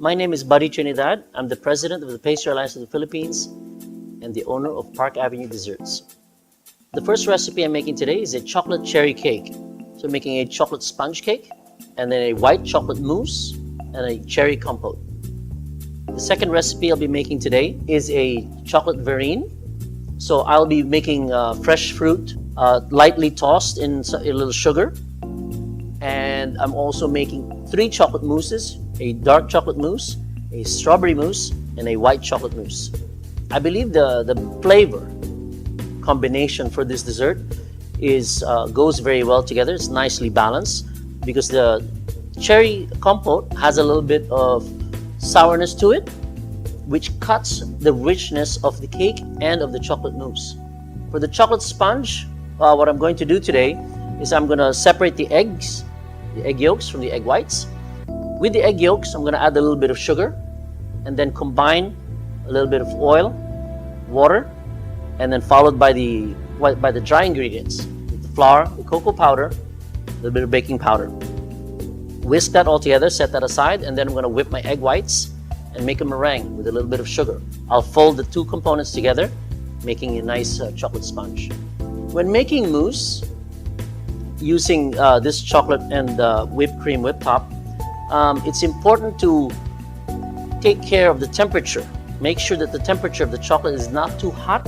My name is Buddy Trinidad. I'm the president of the Pastry Alliance of the Philippines and the owner of Park Avenue Desserts. The first recipe I'm making today is a chocolate cherry cake. So I'm making a chocolate sponge cake and then a white chocolate mousse and a cherry compote. The second recipe I'll be making today is a chocolate verrine. So I'll be making fresh fruit, lightly tossed in a little sugar. And I'm also making 3 chocolate mousses, a dark chocolate mousse, a strawberry mousse, and a white chocolate mousse. I believe the flavor combination for this dessert goes very well together. It's nicely balanced because the cherry compote has a little bit of sourness to it, which cuts the richness of the cake and of the chocolate mousse. For the chocolate sponge, what I'm going to do today is I'm going to separate the egg yolks from the egg whites. With the egg yolks, I'm going to add a little bit of sugar and then combine a little bit of oil, water, and then followed by the dry ingredients, the flour, the cocoa powder, a little bit of baking powder. Whisk that all together, set that aside, and then I'm going to whip my egg whites and make a meringue with a little bit of sugar. I'll fold the 2 components together, making a nice chocolate sponge. When making mousse, using this chocolate and whipped cream whip top, it's important to take care of the temperature. Make sure that the temperature of the chocolate is not too hot,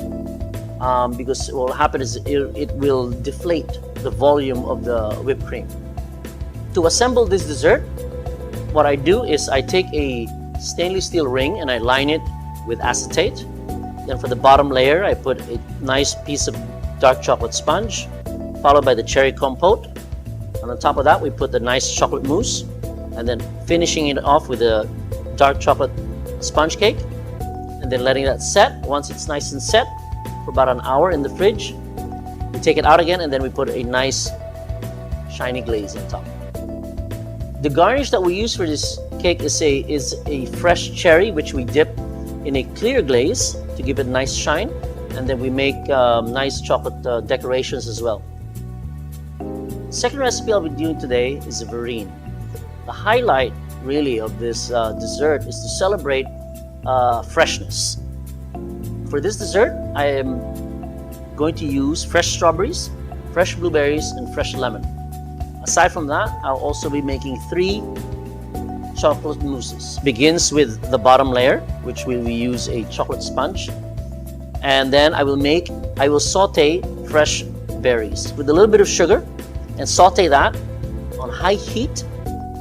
because what will happen is it will deflate the volume of the whipped cream. To assemble this dessert, what I do is I take a stainless steel ring and I line it with acetate. Then for the bottom layer, I put a nice piece of dark chocolate sponge, followed by the cherry compote. And on top of that, we put the nice chocolate mousse, and then finishing it off with a dark chocolate sponge cake, and then letting that set. Once it's nice and set for about an hour in the fridge, we take it out again, and then we put a nice shiny glaze on top. The garnish that we use for this cake is a fresh cherry, which we dip in a clear glaze to give it a nice shine, and then we make nice chocolate decorations as well. The second recipe I'll be doing today is a verrine. The highlight really of this dessert is to celebrate freshness. For this dessert, I am going to use fresh strawberries, fresh blueberries, and fresh lemon. Aside from that, I'll also be making 3 chocolate mousses. Begins with the bottom layer, which will use a chocolate sponge, and then I will saute fresh berries with a little bit of sugar and saute that on high heat.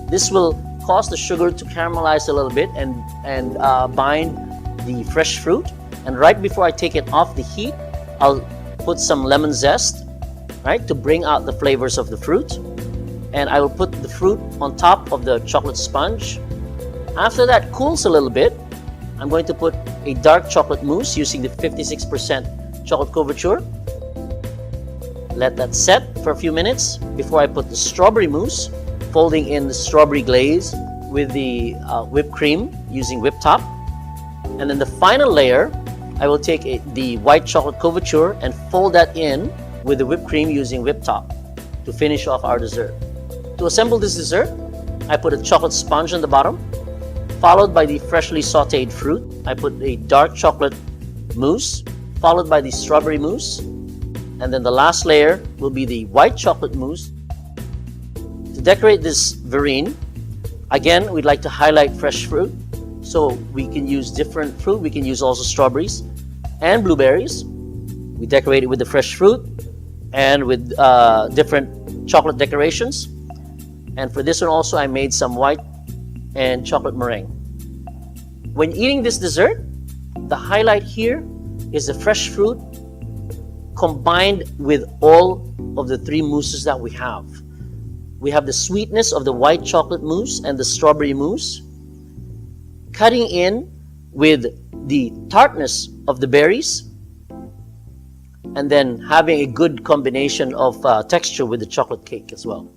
This will cause the sugar to caramelize a little bit and bind the fresh fruit. And right before I take it off the heat, I'll put some lemon zest, right, to bring out the flavors of the fruit. And I will put the fruit on top of the chocolate sponge. After that cools a little bit, I'm going to put a dark chocolate mousse using the 56% chocolate couverture. Let that set for a few minutes before I put the strawberry mousse, folding in the strawberry glaze with the whipped cream using whip top. And then the final layer, I will take the white chocolate couverture and fold that in with the whipped cream using whip top to finish off our dessert. To assemble this dessert, I put a chocolate sponge on the bottom, followed by the freshly sauteed fruit. I put a dark chocolate mousse, followed by the strawberry mousse, and then the last layer will be the white chocolate mousse. To decorate this verrine, again, we'd like to highlight fresh fruit. So we can use different fruit. We can use also strawberries and blueberries. We decorate it with the fresh fruit and with different chocolate decorations. And for this one also, I made some white and chocolate meringue. When eating this dessert, the highlight here is the fresh fruit combined with all of the 3 mousses that we have. We have the sweetness of the white chocolate mousse and the strawberry mousse, cutting in with the tartness of the berries, and then having a good combination of texture with the chocolate cake as well.